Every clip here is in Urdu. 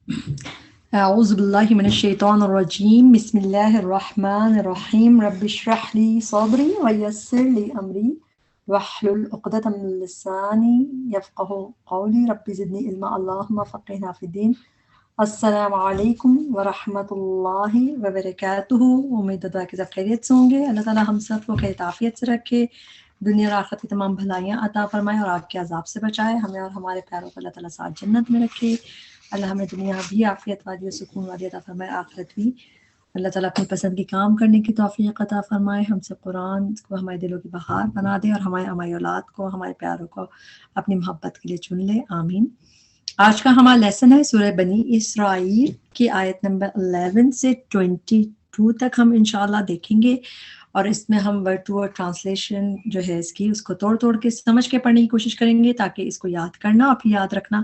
اعوذ باللہ من الشیطان الرجیم بسم اللہ الرحمن الرحیم رب اشرح لی صدری ویسر لی امری واحلل عقدۃ من لسانی یفقهوا قولی رب زدنی علما اللہم فقہنا فی الدین۔ السلام علیکم ورحمۃ اللہ وبرکاتہ۔ امید ہے کہ سب خیریت سے ہوں گے۔ اللہ تعالیٰ ہم سب کو خیر عافیت سے رکھے، دنیا اور آخرت کی تمام بھلائیاں عطا فرمائے اور آگ کے عذاب سے بچائے، ہمیں اور ہمارے پیاروں کو اللہ تعالیٰ ساتھ جنت میں رکھے۔ اللہ ہمیں دنیا بھی عافیت والی اور سکون والی عطا فرمائے، آخرت بھی اللہ تعالیٰ اپنی پسند کے کام کرنے کی توفیق عطا فرمائے، ہم سے قرآن کو ہمارے دلوں کی بہار بنا دے اور ہماری اولاد کو، ہمارے پیاروں کو اپنی محبت کے لیے چن لے، آمین۔ آج کا ہمارا لیسن ہے سورہ بنی اسرائیل کی آیت نمبر 11 سے 22 تک ہم انشاءاللہ دیکھیں گے، اور اس میں ہم ورڈ ٹو ورڈ ٹرانسلیشن جو ہے اس کی، اس کو توڑ توڑ کے سمجھ کے پڑھنے کی کوشش کریں گے تاکہ اس کو یاد کرنا اور پھر یاد رکھنا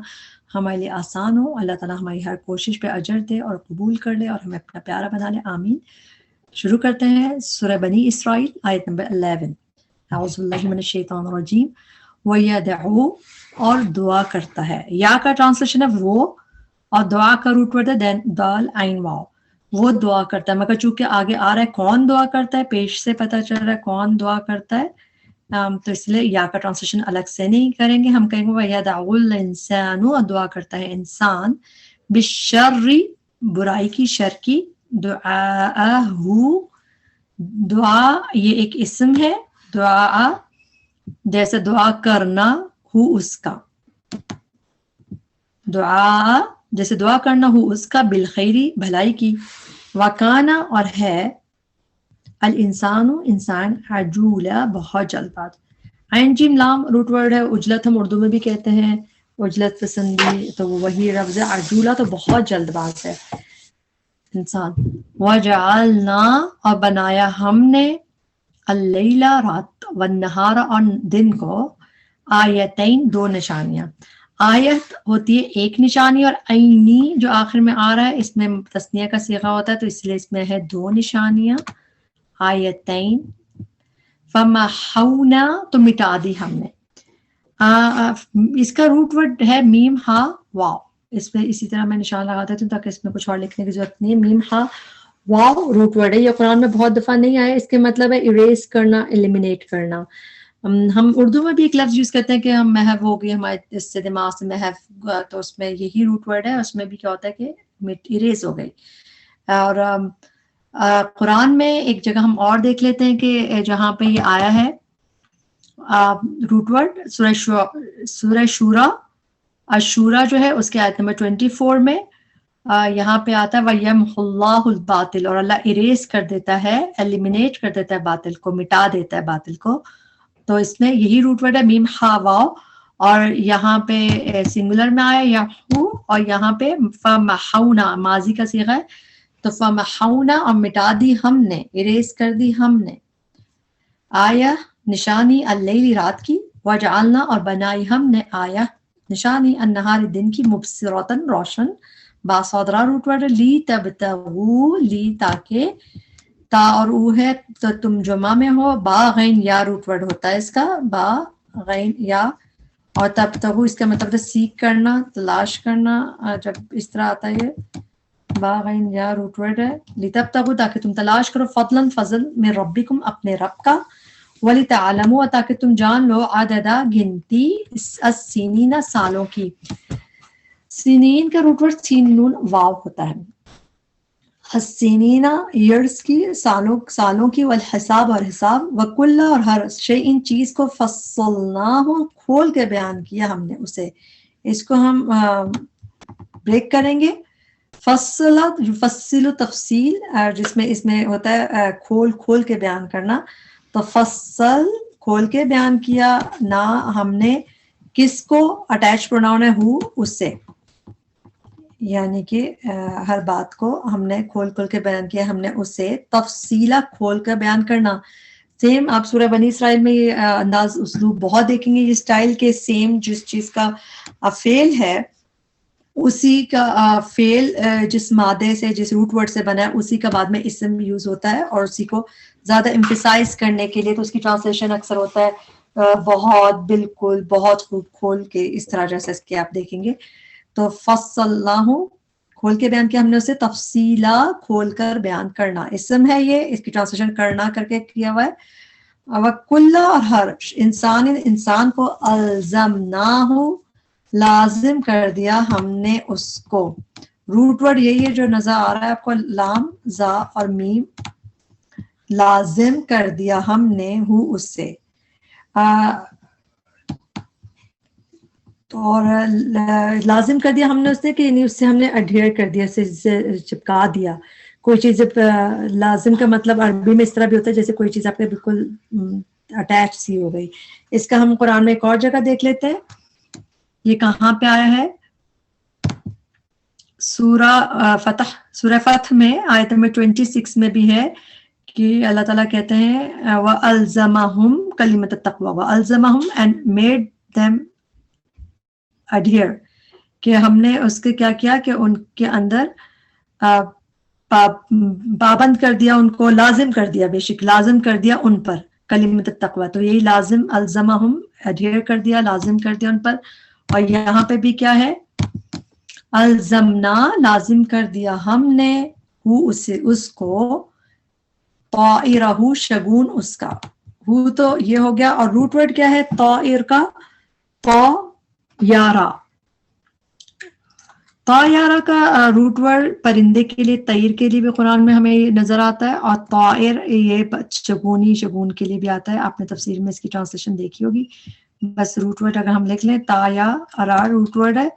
ہمارے لیے آسان ہو۔ اللہ تعالیٰ ہماری ہر کوشش پہ اجر دے اور قبول کر لے اور ہمیں اپنا پیارا بنا لے، آمین۔ شروع کرتے ہیں سورہ بنی اسرائیل آیت نمبر 11۔ اعوذ باللہ من الشیطان الرجیم۔ وَيَدْعُو، اور دعا کرتا ہے، یا کا ٹرانسلیشن ہے وہ، اور دعا کا روٹ ورڈ ہے دین دال عین واو، وہ دعا کرتا ہے، مگر چونکہ آگے آ رہا ہے کون دعا کرتا ہے، پیش سے پتہ چل رہا ہے کون دعا کرتا ہے، تو اس لیے یا کا ٹرانسلیشن الگ سے نہیں کریں گے، ہم کہیں گے وَيَدْعُو الْإِنسَانُ، اور دعا کرتا ہے انسان، بِالشَّرِّ، برائی کی، شر کی، دعاءہ، دعا یہ ایک اسم ہے، دعا جیسے دعا کرنا، ہو اس کا، دعا جیسے دعا کرنا ہو اس کا، بالخیری، بھلائی کی، وکانا، اور ہے، الانسان، انسان، عجولا، بہت جلد باز، عین جیم لام روٹ ورڈ ہے، عجلت ہم اردو میں بھی کہتے ہیں، عجلت پسندی، تو وہی لفظ ہے، عجولا تو بہت جلد باز ہے انسان۔ وجعلنا، اور بنایا ہم نے، اللیلہ، رات، والنہار، اور دن کو، آیتین، دو نشانیاں، آیت ہوتی ہے ایک نشانی، اور عینی جو آخر میں آ رہا ہے اس میں تثنیہ کا صیغہ ہوتا ہے تو اس لیے اس میں ہے دو نشانیاں، آیتین۔ فمحونا، تو مٹا دی ہم نے، اس کا روٹ ورڈ ہے میم ہا واو، اس میں اسی طرح میں نشان لگا دیتی ہوں تاکہ اس میں کچھ اور لکھنے کی ضرورت نہیں ہے، میم ہا واو روٹ ورڈ ہے، یہ قرآن میں بہت دفعہ نہیں آیا، اس کے مطلب ہے اریز کرنا، ایلیمینیٹ کرنا۔ ہم اردو میں بھی ایک لفظ یوز کرتے ہیں کہ ہم محو ہو گئی ہمارے اس سے دماغ سے محو، تو اس میں یہی روٹ ورڈ ہے، اس میں بھی کیا ہوتا ہے کہ اریز ہو گئی۔ اور قرآن میں ایک جگہ ہم اور دیکھ لیتے ہیں کہ جہاں پہ یہ آیا ہے روٹ ورڈ، سورہ شورا، الشورا جو ہے اس کے آیت نمبر 24 میں یہاں پہ آتا ہے وَيَمْحُ اللَّهُ الْبَاطِلَ، اور اللہ اریز کر دیتا ہے، ایلیمینیٹ کر دیتا ہے باطل کو، مٹا دیتا ہے باطل کو، تو اس میں یہی روٹ ورڈ ہے میم ہا واو، اور یہاں پہ سنگولر میں آیا یحو، اور یہاں پہ فمحونا، ماضی کا صیغہ ہے، تو فمحونا، اور مٹا دی ہم نے، اریز کر دی ہم نے، آیا نشانی، اللیل، رات کی، وجعلنا، اور بنائی ہم نے، آیا نشانی، النہار، دن کی، مبصرۃً، روشن، باصادرہ روٹ ورڈ، لی تبتغوا، لی تاکہ، تا اور او ہے تو تم جمع میں ہو، با غین یا روٹ ورڈ ہوتا ہے اس کا، با غین یا، اور تبتغوا اس کا مطلب ہے سیکھ کرنا، تلاش کرنا، جب اس طرح آتا ہے یہ با غین یا روٹ ورڈ ہے، لتبتغوا تاکہ تم تلاش کرو، فضلاً، فضل، من ربکم، اپنے رب کا، وَلِتَعْلَمُوا، تاکہ تم جان لو، عددہ، گنتی، السنین، سالوں کی، سنین کا روٹ ورڈ سین نون واو ہوتا ہے، السنین، ایئرس کی، سالوں کی، والحساب، اور حساب، وکل، اور ہر شیء چیز کو، فصلناہ، کھول کے بیان کیا ہم نے اسے، اس کو ہم بریک کریں گے، فصل، یفصل، تفصیل، جس میں اس میں ہوتا ہے کھول کھول کے بیان کرنا، تو فصل، کھول کے بیان کیا، نہ ہم نے، کس کو، اٹیچ پروناؤن ہے ہو، اس سے، یعنی کہ ہر بات کو ہم نے کھول کھول کے بیان کیا، ہم نے اسے، تفصیلہ، کھول کر بیان کرنا، سیم آپ سورہ بنی اسرائیل میں یہ انداز اسلوب بہت دیکھیں گے، یہ اسٹائل کے سیم جس چیز کا فعل ہے اسی کا فعل جس مادے سے، جس روٹ ورڈ سے بنا ہے اسی کا بعد میں اسم یوز ہوتا ہے، اور اسی کو زیادہ امفیسائز کرنے کے لیے تو اس کی ٹرانسلیشن اکثر ہوتا ہے بہت، بالکل، بہت خوب، کھول کے، اس طرح جیسے اس کے آپ دیکھیں گے، تو فصلناہ، کھول کے بیان کیا ہم نے اسے تفصیلا کھول کر بیان کرنا. اسم ہے یہ, اس کی ٹرانسلیشن کرنا کر کے کیا ہوا ہے. وَكُلَّ اور ہر انسان کو الزمناہ لازم کر دیا ہم نے اس کو. روٹ ورڈ یہی ہے جو نظر آ رہا ہے آپ کو, لام زا اور میم. لازم کر دیا ہم نے ہو اس سے. اور لازم کر دیا ہم نے اس سے کہ یعنی اس سے ہم نے اڈھیر کر دیا, سے چپکا دیا. کوئی چیز لازم کا مطلب عربی میں اس طرح بھی ہوتا ہے جیسے کوئی چیز آپ کے بالکل اٹیچ سی ہو گئی. اس کا ہم قرآن میں ایک اور جگہ دیکھ لیتے ہیں. یہ کہاں پہ آیا ہے؟ سورہ فتح میں آیت نمبر 26 میں بھی ہے کہ اللہ تعالیٰ کہتے ہیں وَأَلْزَمَهُمْ كَلِمَةَ التَّقْوَى وَأَلْزَمَهُمْ and made them adhere, کہ ہم نے اس کے کیا کیا کہ ان کے اندر پابند کر دیا, ان کو لازم کر دیا, بیشک لازم کر دیا ان پر کلمۃ التقوی. تو یہی لازم الزمہم adhere کر دیا, لازم کر دیا ان پر. اور یہاں پہ بھی کیا ہے؟ الزمنا لازم کر دیا ہم نے اس کو طائرہ شگون اس کا. وہ تو یہ ہو گیا. اور روٹ ورڈ کیا ہے طائر کا؟ طیارہ. طیارہ کا روٹ ورڈ پرندے کے لیے, طیر کے لیے بھی قرآن میں ہمیں نظر آتا ہے, اور طائر یہ شگون کے لیے بھی آتا ہے. آپ نے تفسیر میں اس کی ٹرانسلیشن دیکھی ہوگی. بس روٹ ورڈ اگر ہم لکھ لیں, تایا ارا روٹ ورڈ ہے.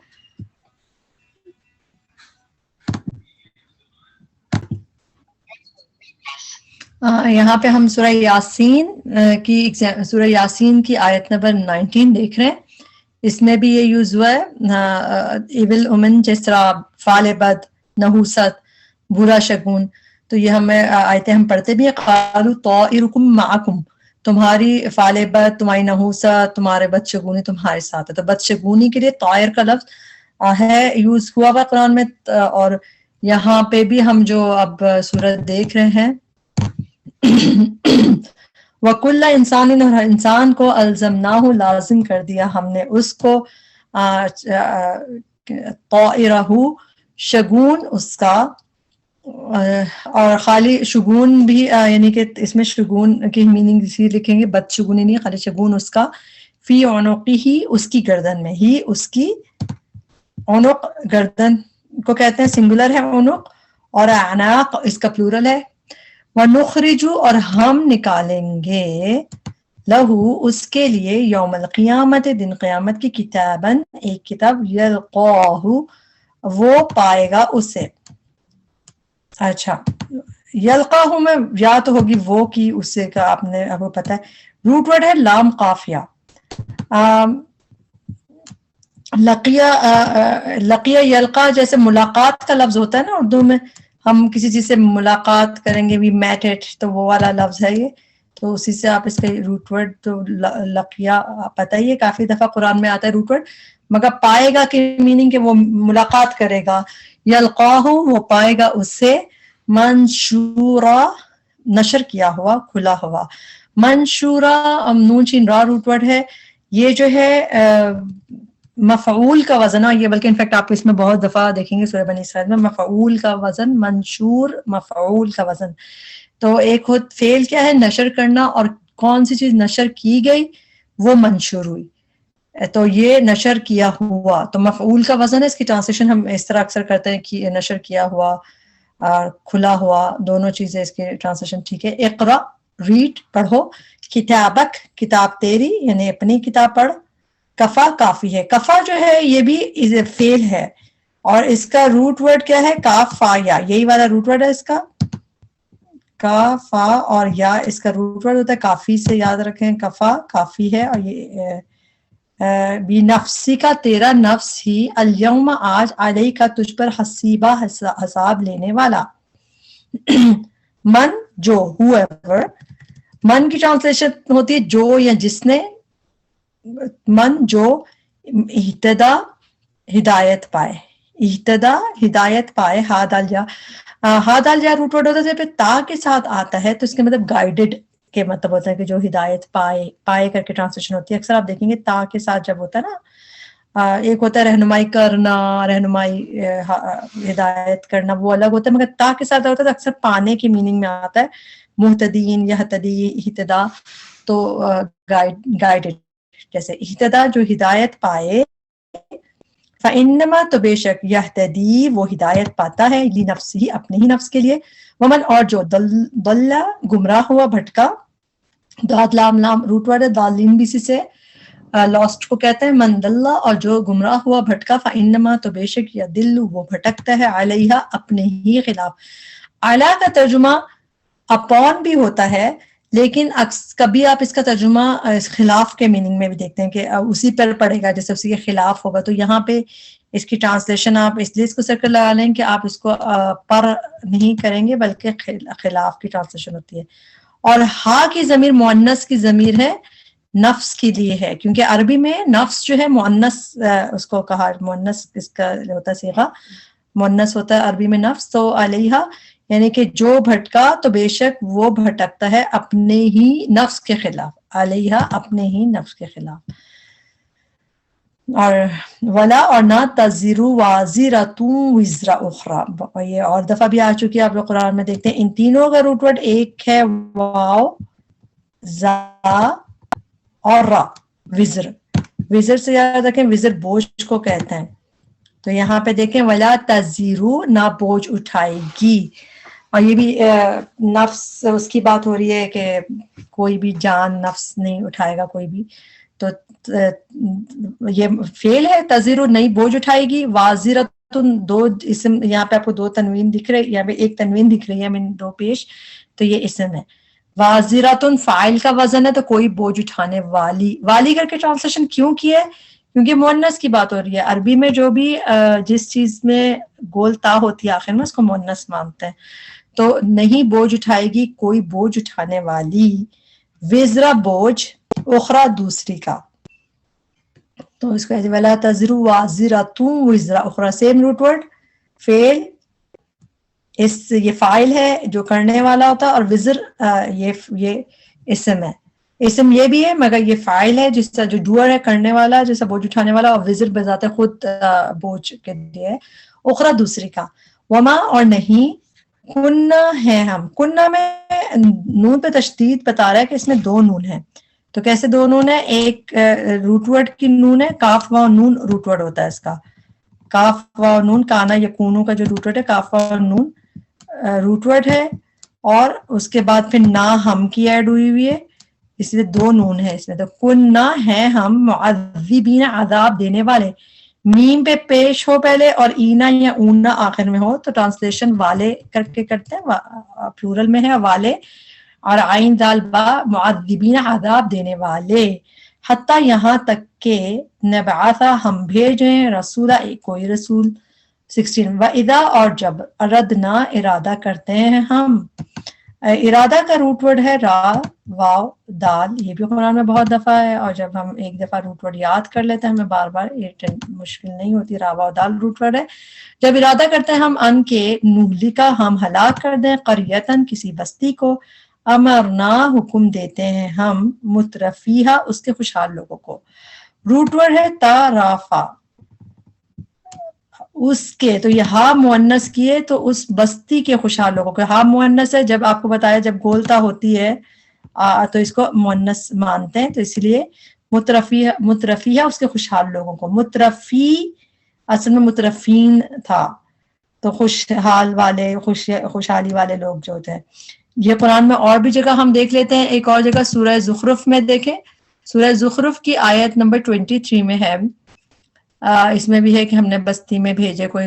یہاں پہ ہم سورہ یاسین کی آیت نمبر 19 دیکھ رہے ہیں. اس میں بھی یہ یوز ہوا ہے ایول اومن, جس طرح فعل بد, نحوست, برا شگون. تو یہ ہمیں آیتیں ہم پڑھتے بھی ہیں. قالوا طائرکم معکم, تمہاری فعل بد, تمہاری نحوست, تمہارے بدشگونی تمہارے ساتھ ہے. تو بدشگونی کے لیے طائر کا لفظ ہے یوز ہوا ہوا قرآن میں. اور یہاں پہ بھی ہم جو اب سورت دیکھ رہے ہیں وَكُلَّ انسان, اور انسان کو الزمناہ لازم کر دیا ہم نے اس کو طائرہ شگون اس کا. اور خالی شگون بھی یعنی کہ اس میں شگون کی میننگ اسی لکھیں گے, بد شگونی نہیں, خالی شگون اس کا. فی عنقہ اس کی گردن میں, ہی اس کی عنق گردن کو کہتے ہیں, سنگولر ہے عنق, اور اعناق اس کا پلورل ہے. وَنُخْرِجُ اور ہم نکالیں گے لہو اس کے لیے یوم القیامت دن قیامت کی کتاباً ایک کتاب یلقاہ وہ پائے گا اسے. اچھا یلقاہ میں یا تو ہوگی وہ کی اسے کا آپ نے اب پتہ ہے. روٹ ورڈ ہے لام قافیہ. لقیہ یلقا جیسے ملاقات کا لفظ ہوتا ہے نا اردو میں, ہم کسی چیز سے ملاقات کریں گے, وی میٹ اٹ, تو وہ والا لفظ ہے یہ. تو اسی سے آپ اس کا روٹ ورڈ تو لقیہ پتہ ہی ہے, کافی دفعہ قرآن میں آتا ہے روٹ ورڈ, مگر پائے گا کی میننگ کہ وہ ملاقات کرے گا. یلقاہ وہ پائے گا اس سے, منشورا نشر کیا ہوا, کھلا ہوا. منشورا نون شین را روٹ ورڈ ہے. یہ جو ہے مفعول کا وزن ہے یہ, بلکہ انفیکٹ آپ اس میں بہت دفعہ دیکھیں گے سورہ بنی اسرائیل میں مفعول کا وزن, منشور مفعول کا وزن. تو ایک فعل کیا ہے نشر کرنا, اور کون سی چیز نشر کی گئی وہ منشور ہوئی. تو یہ نشر کیا ہوا تو مفعول کا وزن ہے. اس کی ٹرانسلیشن ہم اس طرح اکثر کرتے ہیں کہ نشر کیا ہوا, کھلا ہوا, دونوں چیزیں اس کی ٹرانسلیشن ٹھیک ہے. اقرا ریڈ پڑھو, کتابک کتاب تیری یعنی اپنی کتاب پڑھ. کفا کافی ہے. کفا جو ہے یہ بھی فعل ہے, اور اس کا روٹ ورڈ کیا ہے کاف فا یا, یہی والا روٹ ورڈ ہے اس کا. کا فا اور یا اس کا روٹ ورڈ ہوتا ہے کافی سے, یاد رکھیں کفا کافی ہے. اور یہ بھی نفسی کا تیرا نفس ہی, الیوم آج, علیہ کا تجھ پر, حسیبہ حساب لینے والا. من جو, whoever, من کی ٹرانسلیشن ہوتی ہے جو یا جس نے. من جو اہتدا ہدایت پائے, اہتدا ہدایت پائے. ہاد الیا روٹ ورڈ ہوتا ہے پھر تا کے ساتھ آتا ہے, تو اس کے مطلب گائیڈڈ کے مطلب ہوتا ہے کہ جو ہدایت پائے, پائے کر کے ٹرانسلیشن ہوتی ہے. اکثر آپ دیکھیں گے تا کے ساتھ جب ہوتا ہے نا ایک ہوتا ہے رہنمائی کرنا، رہنمائی ہدایت کرنا، وہ الگ ہوتا ہے، مگر تا کے ساتھ ہوتا ہے تو اکثر پانے کی میننگ میں آتا ہے، محتدین یا اہتدا تو گائیڈڈ، جیسے اہتدا جو ہدایت پائے، فَإِنَّمَا تو بے شک یہتدی وہ ہدایت پاتا ہے لنفسہ اپنے ہی نفس کے لیے، ومن اور جو ضل گمراہ ہوا بھٹکا، داد لام لام روٹ ورڈ ہے، دالین بھی اسی سے لاسٹ کو کہتے ہیں، من دلہ اور جو گمراہ ہوا بھٹکا، فَإِنَّمَا تو بے شک یدل وہ بھٹکتا ہے، علیہا اپنے ہی خلاف۔ اعلیٰ کا ترجمہ اپون بھی ہوتا ہے، لیکن کبھی آپ اس کا ترجمہ خلاف کے میننگ میں بھی دیکھتے ہیں کہ اسی پر پڑے گا، جیسے اسی کے خلاف ہوگا، تو یہاں پہ اس کی ٹرانسلیشن آپ اس لیے اس کو سرکل لگا لیں کہ آپ اس کو پر نہیں کریں گے بلکہ خلاف کی ٹرانسلیشن ہوتی ہے۔ اور ہا کی ضمیر مؤنث کی ضمیر ہے، نفس کے لیے ہے، کیونکہ عربی میں نفس جو ہے مؤنث اس کو کہا، مؤنث اس کا ہوتا ہے صیغہ، مؤنث ہوتا ہے عربی میں نفس، تو علیہا یعنی کہ جو بھٹکا تو بے شک وہ بھٹکتا ہے اپنے ہی نفس کے خلاف، علیہا اپنے ہی نفس کے خلاف۔ اور ولا اور نہ تزر وازرۃ وزر اخری، یہ اور دفعہ بھی آ چکی ہے، آپ لوگ قرآن میں دیکھتے ہیں ان تینوں کا روٹ ورڈ ایک ہے، واو زا اور را، وزر، وزر سے یاد رکھیں وزر بوجھ کو کہتے ہیں، تو یہاں پہ دیکھیں ولا تزرو نہ بوجھ اٹھائے گی، اور یہ بھی نفس اس کی بات ہو رہی ہے کہ کوئی بھی جان نفس نہیں اٹھائے گا کوئی بھی، تو یہ فعل ہے، تزرو نہیں بوجھ اٹھائے گی، وازرتن دو اسم، یہاں پہ آپ کو دو تنوین دکھ رہے، یہاں پہ ایک تنوین دکھ رہی ہے میں دو پیش، تو یہ اسم ہے، وازرتن فاعل کا وزن ہے، تو کوئی بوجھ اٹھانے والی، والی کر کے ٹرانسلیشن کیوں کی ہے؟ کیونکہ مؤنث کی بات ہو رہی ہے، عربی میں جو بھی جس چیز میں گول تا ہوتی ہے آخر میں اس کو مؤنث مانتے ہیں، تو نہیں بوجھ اٹھائے گی کوئی بوجھ اٹھانے والی، وزرا بوجھ، اخرى دوسری کا، تو اس کو ولا تزر وازرۃ وزر اخرى، سیم روٹ ورڈ، فعل اس یہ فاعل ہے جو کرنے والا ہوتا ہے، اور وزر یہ اسم ہے، اسم یہ بھی ہے مگر یہ فاعل ہے جس کا جو ڈوئر ہے کرنے والا جیسا بوجھ اٹھانے والا، اور وزر بذات خود بوجھ کے لیے، اخرى دوسری کا، وما اور نہیں، کنہ ہے ہم، کنہ میں نون پہ تشدید بتا رہا ہے کہ اس میں دو نون ہیں، تو کیسے دو نون ہے؟ ایک روٹ ورڈ کی نون ہے، کاف و نون روٹ ورڈ ہوتا ہے اس کا، کاف و نون، کانا یکونو کا جو روٹ ورڈ ہے کاف و نون روٹ ورڈ ہے، اور اس کے بعد پھر نہ ہم کی ایڈ ہوئی ہوئی ہے، اس لیے دو نون ہے اس میں، تو کنہ ہے ہم معذبین عذاب دینے والے، میم پہ پیش ہو پہلے اور اینا یا اونا آخر میں ہو تو ٹرانسلیشن والے کر کے کرتے ہیں، پلورل میں ہے والے، اور عین دال با معذبین عذاب دینے والے، حتیٰ یہاں تک کہ نبعثا ہم بھیجیں رسولہ کوئی رسول، 16 وَإِذَا اور جب اردنا ارادہ کرتے ہیں ہم، ارادہ کا روٹ ورڈ ہے را واو دال، یہ بھی قرآن میں بہت دفعہ ہے، اور جب ہم ایک دفعہ روٹ ورڈ یاد کر لیتے ہیں ہمیں بار بار یہ مشکل نہیں ہوتی، را واو دال روٹ ورڈ ہے، جب ارادہ کرتے ہیں ہم ان کے نہلکا ہم ہلاک کر دیں، قریتن کسی بستی کو، امرنا حکم دیتے ہیں ہم، مترفیہا اس کے خوشحال لوگوں کو، روٹ ورڈ ہے تارافا اس کے، تو یہ ہا مؤنث کیے تو اس بستی کے خوشحال لوگوں کو، ہا مؤنث ہے، جب آپ کو بتایا جب گولتا ہوتی ہے تو اس کو مؤنث مانتے ہیں، تو اس لیے مترفیہ اس کے خوشحال لوگوں کو، مترفی اصل میں مترفین تھا، تو خوشحال والے خوشحالی والے لوگ جو ہوتے ہیں، یہ قرآن میں اور بھی جگہ ہم دیکھ لیتے ہیں، ایک اور جگہ سورہ زخرف میں دیکھیں، سورہ زخرف کی آیت نمبر 23 میں ہے، اس میں بھی ہے کہ ہم نے بستی میں بھیجے کوئی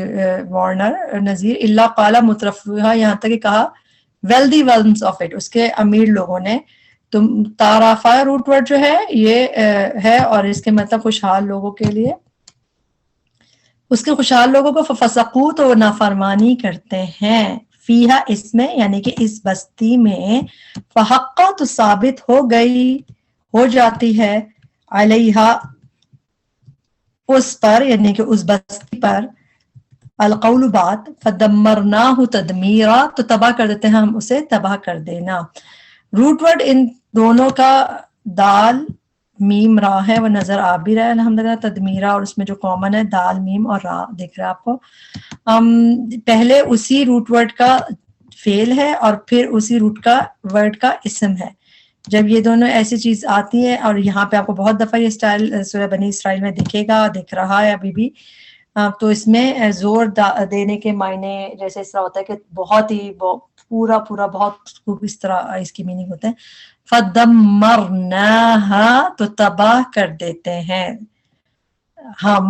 وارنر نذیر، اللہ قال مترفیہا، یہاں تک کہ کہا ویلدی ونس آف اٹ، اس کے امیر لوگوں نے، تو تارافا روٹ ورڈ جو ہے یہ ہے، اور اس کے مطلب خوشحال لوگوں کے لیے، اس کے خوشحال لوگوں کو فسقو تو نافرمانی کرتے ہیں، فیہا اس میں یعنی کہ اس بستی میں، فحقا تو ثابت ہو گئی ہو جاتی ہے، علیہا اس پر یعنی کہ اس بستی پر، القول بات، فدمرناہ تدمیرا تو تباہ کر دیتے ہیں ہم اسے تباہ کر دینا، روٹ ورڈ ان دونوں کا دال میم را ہے وہ نظر آ بھی رہا ہے الحمدللہ تدمیرہ، اور اس میں جو کامن ہے دال میم اور را دکھ رہا ہے آپ کو. پہلے اسی روٹ ورڈ کا فعل ہے اور پھر اسی روٹ کا ورڈ کا اسم ہے. جب یہ دونوں ایسی چیز آتی ہے، اور یہاں پہ آپ کو بہت دفعہ یہ اسٹائل سورہ بنی اسرائیل میں دکھے گا، دکھ رہا ہے ابھی بھی، تو اس میں زور دینے کے معنی جیسے اس طرح ہوتا ہے کہ بہت ہی پورا پورا بہت خوب اس طرح اس کی میننگ ہوتے ہیں. فَدَمَّرْنَاهَا تو تباہ کر دیتے ہیں ہم،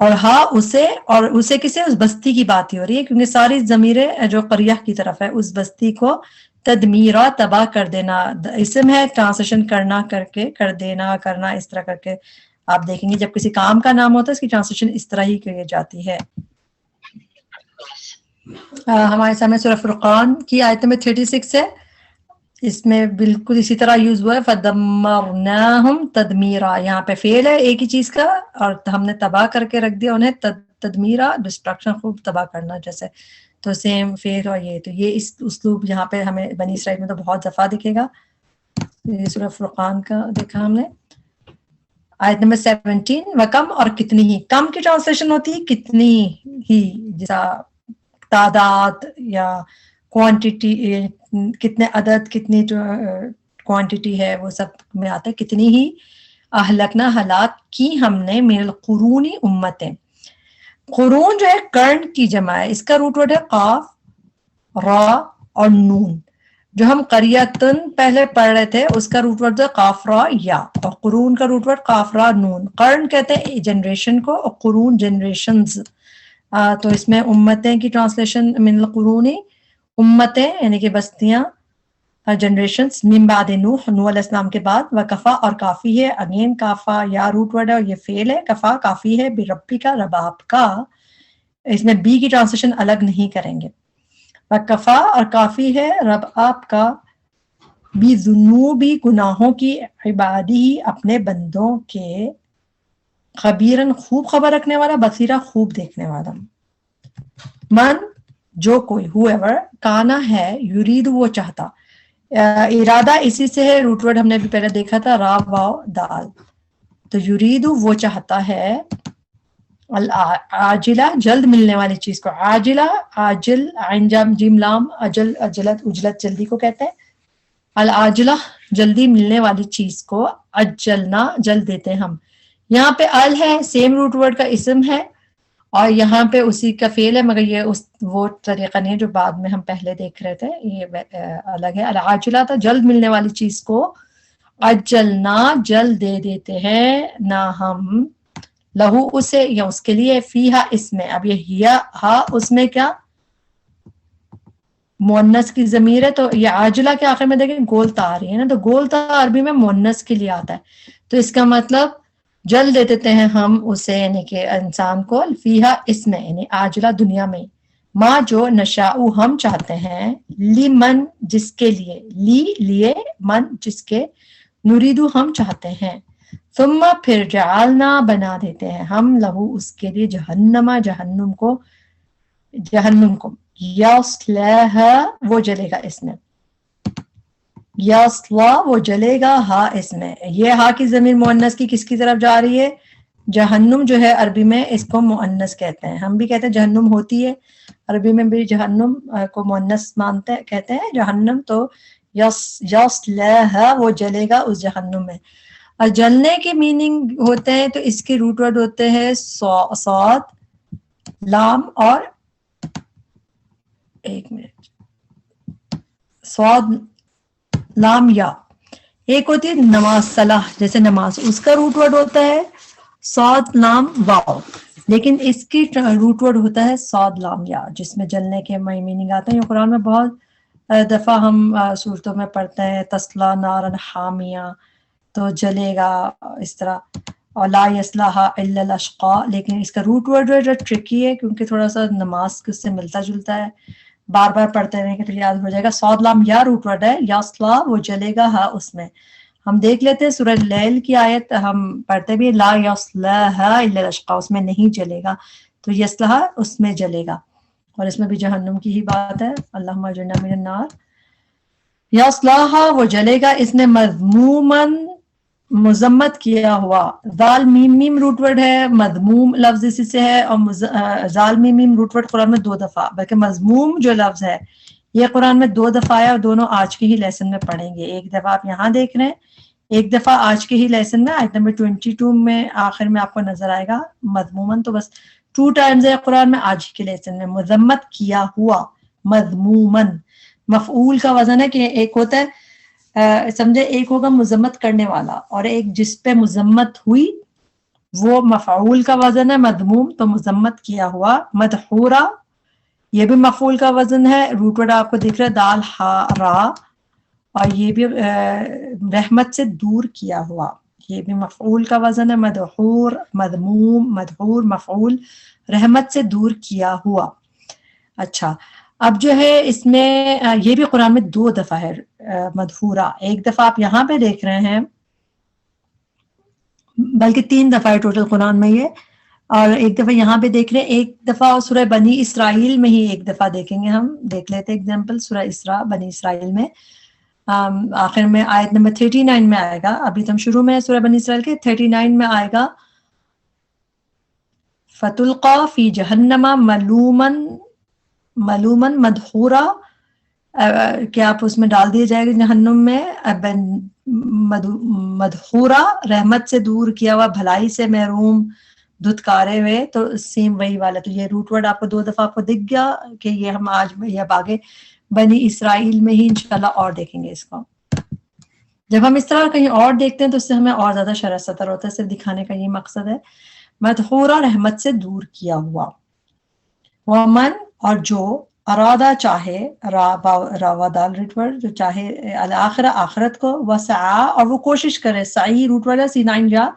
اور ہاں اسے، اور اسے کسے، اس بستی کی بات ہی ہو رہی ہے کیونکہ ساری ضمیریں جو قریہ کی طرف ہے، اس بستی کو تدمیرہ تباہ کر دینا اسم ہے، ٹرانسلیشن کرنا کر کے، کر دینا کرنا اس طرح کر کے آپ دیکھیں گے جب کسی کام کا نام ہوتا ہے اس کی ٹرانسلیشن اس طرح ہی کی جاتی ہے. ہمارے سامنے سورہ فرقان کی آیت نمبر 36 ہے، اس میں بالکل اسی طرح یوز ہوا ہے فَدَمَّرْنَاهُمْ تَدْمِيرًا. یہاں پہ فعل ہے ایک ہی چیز کا، اور ہم نے تباہ کر کے رکھ دیا انہیں، تدمیرہ ڈسٹرکشن، خوب تباہ کرنا جیسے. تو سیم فعل اور یہ، تو یہ اس اسلوب یہاں پہ ہمیں بنی اسرائیل میں تو بہت دفعہ دکھے گا. یہ سورہ فرقان کا دیکھا ہم نے آیت نمبر 17. وکم اور کتنی ہی، کم کی ٹرانسلیشن ہوتی ہے کتنی ہی، جیسا تعداد یا کوانٹیٹی، کتنے عدد، کتنی کوانٹیٹی ہے وہ سب میں آتا ہے کتنی ہی. اہلکنا ہلاک کی ہم نے من القرون امتیں. قرون جو ہے کرن کی جمع ہے، اس کا روٹ ورڈ ہے قاف را اور نون. جو ہم قریتن پہلے پڑھ رہے تھے اس کا روٹ ورڈ ہے قاف را یا، اور قرون کا روٹ ورڈ قاف را نون. قرن کہتے ہیں جنریشن کو، اور قرون جنریشنز. تو اس میں امتیں کی ٹرانسلیشن من القرون، امتیں یعنی کہ بستیاں، جنریشنز، من بعد نوح، نوح علیہ السلام کے بعد. وکفا اور کافی ہے، اگین کافا یا روٹ ورڈ ہے اور یہ فعل ہے. کفا کافی ہے، بربی کا رب آپ کا، اس میں بی کی ٹرانسلیشن الگ نہیں کریں گے. وکفا اور کافی ہے رب آپ کا، بھی ذنوبی گناہوں کی، عبادی اپنے بندوں کے، خبیرن خوب خبر رکھنے والا، بصیرہ خوب دیکھنے والا. من جو کوئی، whoever کانا ہے، یرید وہ چاہتا، ارادہ اسی سے ہے، روٹ ورڈ ہم نے بھی پہلے دیکھا تھا را واو دال. تو یرید وہ چاہتا ہے، عاجلہ جلد ملنے والی چیز کو، عاجلہ عاجل عین جام جیم لام، اجل اجلت اجلت جلدی کو کہتے ہیں. العاجلہ جلدی ملنے والی چیز کو، اجلنا جلد دیتے ہم. یہاں پہ ال ہے، سیم روٹ ورڈ کا اسم ہے، اور یہاں پہ اسی کا فعل ہے، مگر یہ وہ طریقہ نہیں ہے جو بعد میں ہم پہلے دیکھ رہے تھے، یہ الگ ہے. العاجلہ تھا جلد ملنے والی چیز کو، اجلنا جلد دے دیتے ہیں نہ ہم، لہو اسے یا اس کے لیے، فیہا اس میں. اب یہ ہیا ہا اس میں کیا مؤنث کی ضمیر ہے، تو یہ عاجلہ کے آخر میں دیکھیں گول تا آ رہی ہے نا، تو گول تا عربی میں مؤنث کے لیے آتا ہے، تو اس کا مطلب جلد دے دیتے ہیں ہم اسے، یعنی کہ انسان کو، فیہا اس میں یعنی عاجلہ دنیا میں، ما جو نشاؤ ہم چاہتے ہیں، لی من جس کے لیے، لی لیے، من جس کے، نریدو ہم چاہتے ہیں. ثم پھر جعلنا بنا دیتے ہیں ہم، لہو اس کے لیے، جہنم جہنم کو، جہنم کو، یصلاھا وہ جلے گا اس میں، یصلا وہ جلے گا ہا اس میں. یہ ہا کی ضمیر مؤنث کی کس کی طرف جا رہی ہے؟ جہنم جو ہے عربی میں اس کو مؤنث کہتے ہیں، ہم بھی کہتے ہیں جہنم ہوتی ہے، عربی میں بھی جہنم کو مؤنث مانتے کہتے ہیں جہنم. تو یصلاھا وہ جلے گا اس جہنم میں. اور جلنے کے میننگ ہوتے ہیں تو اس کے روٹ ورڈ ہوتے ہیں صاد لام اور ایک منٹ، صاد لام یا. ایک ہوتی ہے نماز، صلاح جیسے نماز، اس کا روٹ ورڈ ہوتا ہے صاد لام واو، لیکن اس کی روٹ ورڈ ہوتا ہے صاد لام یا، جس میں جلنے کے میننگ آتے ہیں. یہ قرآن میں بہت دفعہ ہم صورتوں میں پڑھتے ہیں، تسلا نارن حامیہ، تو جلے گا اس طرح، اور لا یصلاھا الا الاشقاء. لیکن اس کا روٹ ورڈ جو ٹرکی ہے کیونکہ تھوڑا سا نماز اس سے ملتا جلتا ہے، بار بار پڑھتے رہیں گے تو یاد ہو جائے گا. صاد لام یا روٹ ورڈ ہے، یصلا وہ جلے گا ہا اس میں. ہم دیکھ لیتے ہیں سورہ لیل کی آیت، ہم پڑھتے بھی لا یصلاھا الا الاشقاء، اس میں نہیں جلے گا، تو یصلاھا اس میں جلے گا، اور اس میں بھی جہنم کی ہی بات ہے. اللہم اجرنا من النار. یصلاھا وہ جلے گا اس میں، مذمومن مذمت کیا ہوا. ذال میم میم روٹ ورڈ ہے, مذموم لفظ اسی سے ہے, اور ذال میم میم روٹ ورڈ قرآن میں 2 دفعہ, بلکہ مذموم جو لفظ ہے یہ قرآن میں 2 دفعہ ہے, اور دونوں آج کے ہی لیسن میں پڑھیں گے. ایک دفعہ آپ یہاں دیکھ رہے ہیں, ایک دفعہ آج کے ہی لیسن میں آیت نمبر 22 میں آخر میں آپ کو نظر آئے گا مذمومن. تو بس 2 ٹائمز ہے قرآن میں آج کے لیسن میں. مذمت کیا ہوا, مذمومن. مفعول کا وزن ہے کہ ایک ہوتا ہے سمجھے, ایک ہوگا مذمت کرنے والا, اور ایک جس پہ مذمت ہوئی وہ مفعول کا وزن ہے مذموم, تو مذمت کیا ہوا. مدحورا یہ بھی مفعول کا وزن ہے, روٹ ورڈ آپ کو دکھ رہا ہے دال ہا را, اور یہ بھی رحمت سے دور کیا ہوا, یہ بھی مفعول کا وزن ہے. مدحور مذموم, مدحور مفعول, رحمت سے دور کیا ہوا. اچھا اب جو ہے اس میں یہ بھی قرآن میں 2 دفعہ ہے مدحورا. ایک دفعہ آپ یہاں پہ دیکھ رہے ہیں, بلکہ 3 دفعہ ہے ٹوٹل قرآن میں یہ, اور ایک دفعہ یہاں پہ دیکھ رہے ہیں, ایک دفعہ سورہ بنی اسرائیل میں ہی ایک دفعہ دیکھیں گے. ہم دیکھ لیتے ایگزامپل سورہ اسراء بنی اسرائیل میں آخر میں آیت نمبر 39 میں آئے گا. ابھی تو ہم شروع میں سورہ بنی اسرائیل کے 39 میں آئے گا فتلقا فی جہنم ملومن ملومن مدحورا, کہ آپ اس میں ڈال دیے جائے گا جہنم میں مدحورا, رحمت سے دور کیا ہوا, بھلائی سے محروم, دھتکارے ہوئے. تو سیم وہی والا. تو یہ روٹ ورڈ آپ کو 2 دفعہ آپ کو دکھ گیا کہ یہ ہم آج یا آگے بنی اسرائیل میں ہی انشاءاللہ اور دیکھیں گے اس کو. جب ہم اس طرح کہیں اور دیکھتے ہیں تو اس سے ہمیں اور زیادہ شرح صدر ہوتا ہے. صرف دکھانے کا یہ مقصد ہے. مدحورا رحمت سے دور کیا ہوا. ومن اور جو ارادہ چاہے, راوا دال روٹ ورڈ, جو چاہے الآخرہ آخرت کو, وسعا اور وہ کوشش کرے, سعی روٹ ورڈ ہے C9 یا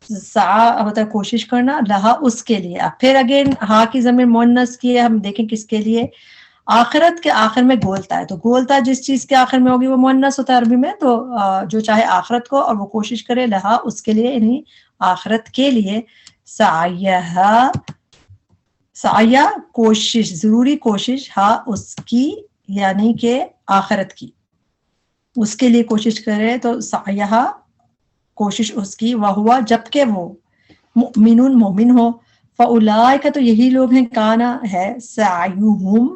سعا ہوتا ہے کوشش کرنا, لہا اس کے لیے. پھر اگین ہا کی ضمیر مؤنث کی ہے, ہم دیکھیں کس کے لیے. آخرت کے آخر میں گولتا ہے, تو گولتا جس چیز کے آخر میں ہوگی وہ مؤنث ہوتا ہے عربی میں. تو جو چاہے آخرت کو اور وہ کوشش کرے, لہا اس کے لیے, یعنی آخرت کے لیے. سعیہا سعیہ کوشش, ضروری کوشش, ہاں اس کی یعنی کہ آخرت کی, اس کے لیے کوشش کرے. تو سعیہا کوشش اس کی, وہوا جبکہ وہ مؤمنون مومن ہو. فاولئک تو یہی لوگ ہیں, کانا ہے, سعیہم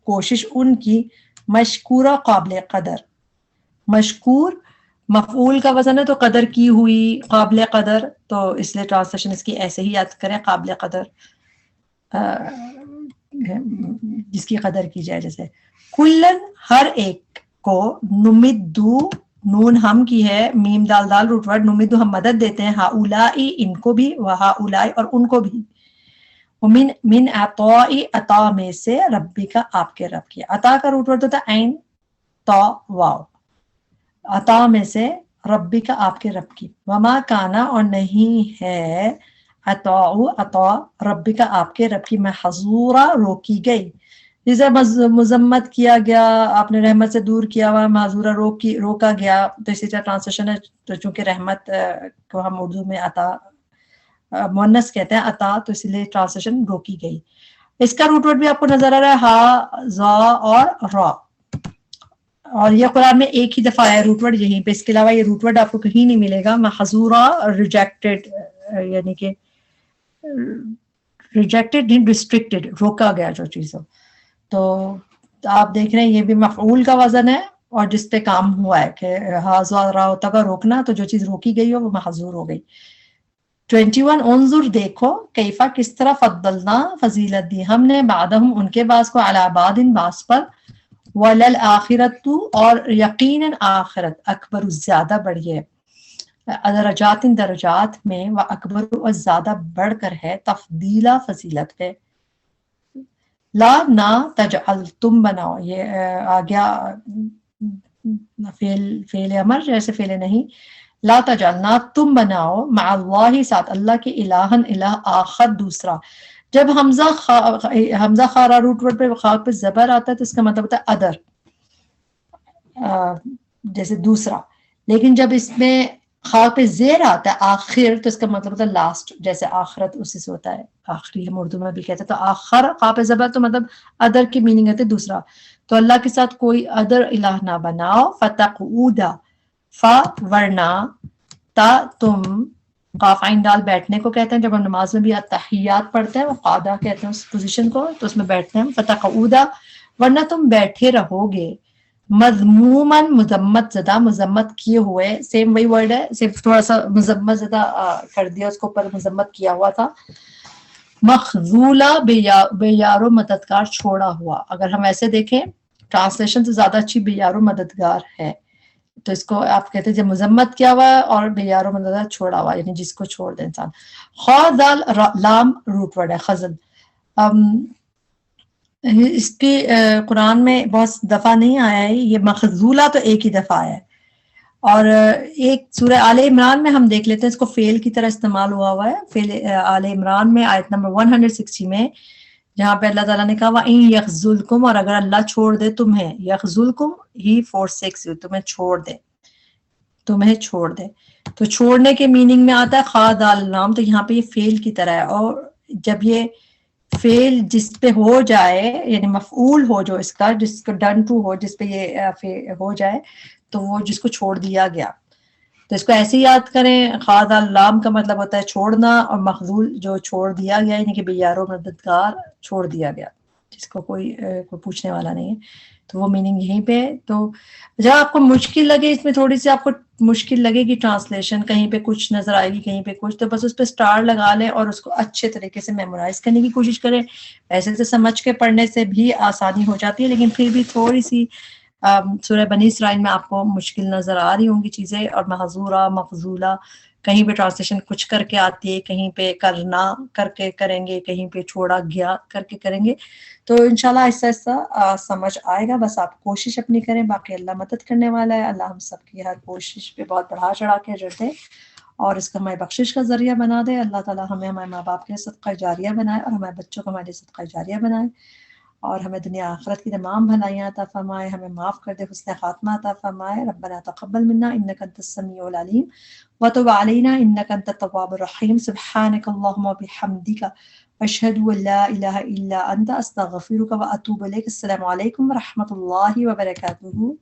کوشش ان کی, مشکورہ قابل قدر. مشکور مفعول کا وزن ہے, تو قدر کی ہوئی, قابل قدر, تو اس لیے ٹرانسلیشن اس کی ایسے ہی یاد کریں, قابل قدر, جس کی قدر کی جائے. جیسے کلن ہر ایک کو, نمدو نون ہم کی ہے, میم دال دال روٹ ورڈ, نمدو ہم مدد دیتے ہیں, ہاؤلائی ان کو بھی, وہاؤلائی اور ان کو بھی. من عطاء عطا میں سے, ربی کا آپ کے رب کی. عطا کا روٹ ورڈ ہوتا ہے عین تا واو, عطا میں سے, ربی کا آپ کے رب کی. وما کانا اور نہیں ہے, عطا ربی کا آپ کے رب کی, محظورا روکی گئی. جسے مذمت کیا گیا, آپ نے رحمت سے دور کیا ہوا, معذورہ روکا گیا. تو اسی طرح ٹرانسلیشن ہے, تو چونکہ رحمت کو ہم اردو میں عطا مؤنث کہتے ہیں عطا, تو اس لیے ٹرانسلیشن روکی گئی. اس کا روٹ ورڈ بھی آپ کو نظر آ رہا ہے, ہا زا اور را, اور یہ قرآن میں ایک ہی دفعہ ہے روٹ ورڈ یہیں پہ. اس کے علاوہ یہ روٹ ورڈ آپ کو کہیں نہیں ملے گا. محظورہ ریجیکٹڈ, یعنی کہ ریجیکٹڈ نہیں, ریسٹرکٹڈ, روکا گیا جو چیز ہو. تو آپ دیکھ رہے ہیں یہ بھی مفعول کا وزن ہے, اور جس پہ کام ہوا ہے کہ ہاضا را ہوتا کا روکنا, تو جو چیز روکی گئی ہو وہ محظور ہو گئی. 21 انظر دیکھو, کیفا کس طرح, فضلنا فضیلت دی ہم نے, بعدہم ان کے بعض کو, علی بعض بعض پر, وللآخرۃ اور یقیناً آخرت, اکبر زیادہ بڑی ہے, درجات درجات میں, و اکبر اور زیادہ بڑھ کر ہے, تفضیلا فضیلت پہ. لا نہ تجعل تم بناؤ, یہ آ گیا فعل امر جیسے فعل نہیں. لا تجعل نہ تم بناؤ, مع اللہ ساتھ اللہ کے, الہن الہ آخر دوسرا. جب حمزہ خارا روٹ ورڈ پہ خاء پہ زبر آتا ہے تو اس کا مطلب ہوتا ہے ادر, جیسے دوسرا. لیکن جب اس میں خاء پہ زیر آتا ہے آخر, تو اس کا مطلب ہوتا ہے لاسٹ, جیسے آخرت اسی سے ہوتا ہے, آخری ہم اردو میں بھی کہتے ہیں. تو آخر خاء پہ زبر تو مطلب ادر کی میننگ ہے دوسرا. تو اللہ کے ساتھ کوئی ادر الہ نہ بناؤ, فتقعودا ورنہ تا تم، قاف عین ڈال بیٹھنے کو کہتے ہیں، جب ہم نماز میں بھی التحیات پڑھتے ہیں وہ قعدہ کہتے ہیں اس پوزیشن کو، تو اس میں بیٹھتے ہیں، فتقعودا ورنہ تم بیٹھے رہو گے، مذمومن مذمت زدہ، مذمت کیے ہوئے، سیم وہی ورڈ ہے، صرف تھوڑا سا مذمت زدہ کر دیا اس کو، اوپر مذمت کیا ہوا تھا، مخذولہ بے یار و مددگار چھوڑا ہوا. اگر ہم ایسے دیکھیں ٹرانسلیشن سے زیادہ اچھی بے یار و مددگار ہے، تو اس کو آپ کہتے ہیں جب مذمت کیا ہوا ہے اور بے یار و مددگار چھوڑا ہوا، یعنی جس کو چھوڑ دے انسان. خاذل لام روٹ ورڈ ہے خزل. اس کی قرآن میں بہت دفعہ نہیں آیا ہے یہ، مخذولہ تو ایک ہی دفعہ آیا ہے. اور ایک سورہ آل عمران میں ہم دیکھ لیتے ہیں، اس کو فعل کی طرح استعمال ہوا ہے، فعل آل عمران میں آیت نمبر 160 میں، جہاں پہ اللہ تعالیٰ نے کہا وَإِن يَخْذُلْكُمْ، اور اگر اللہ چھوڑ دے تمہیں، يَخْذُلْكُمْ ہی forsakes you، تمہیں چھوڑ دے، تمہیں چھوڑ دے. تو چھوڑنے کے میننگ میں آتا ہے خاد النام، تو یہاں پہ یہ فعل کی طرح ہے، اور جب یہ فعل جس پہ ہو جائے، یعنی مفعول ہو جو اس کا، جس کو ڈن ٹو ہو، جس پہ یہ ہو جائے، تو وہ جس کو چھوڑ دیا گیا. تو اس کو ایسے یاد کریں، خاد اللام کا مطلب ہوتا ہے چھوڑنا، اور مخذول جو چھوڑ دیا گیا، یعنی کہ بے یار و مددگار چھوڑ دیا گیا، جس کو کوئی پوچھنے والا نہیں ہے. تو وہ میننگ یہیں پہ ہے. تو جب آپ کو مشکل لگے، اس میں تھوڑی سی آپ کو مشکل لگے گی ٹرانسلیشن، کہیں پہ کچھ نظر آئے گی کہیں پہ کچھ، تو بس اس پہ سٹار لگا لیں اور اس کو اچھے طریقے سے میمورائز کرنے کی کوشش کریں. ایسے تو سمجھ کے پڑھنے سے بھی آسانی ہو جاتی ہے، لیکن پھر بھی تھوڑی سی سورہ بنی اسرائیل میں آپ کو مشکل نظر آ رہی ہوں گی چیزیں، اور محظورہ مفضولہ کہیں پہ ٹرانسلیشن کچھ کر کے آتی ہے، کہیں پہ کرنا کر کے کریں گے، کہیں پہ چھوڑا گیا کر کے کریں گے. تو انشاءاللہ آہستہ آہستہ سمجھ آئے گا، بس آپ کوشش اپنی کریں، باقی اللہ مدد کرنے والا ہے. اللہ ہم سب کی ہر کوشش پہ بہت بڑھا چڑھا کے اجر دے، اور اس کو ہماری بخشش کا ذریعہ بنا دے. اللہ تعالیٰ ہمیں ہمارے ماں باپ کے صدقہ جاریہ بنائے، اور ہمارے بچوں کو ہمارے صدقہ جاریہ بنائے، اور ہمیں دنیا آخرت کی تمام بھلائیاں عطا فرمائے، ہمیں معاف کر دے، حسن خاتمہ عطا فرمائے. ربنا تقبل منا انک انت السمیع العلیم وتب علینا انک انت التواب الرحیم. سبحانک اللہم وبحمدک، اشہد ان لا الہ الا انت، استغفرک واتوب الیک. السلام علیکم ورحمۃ اللہ وبرکاتہ.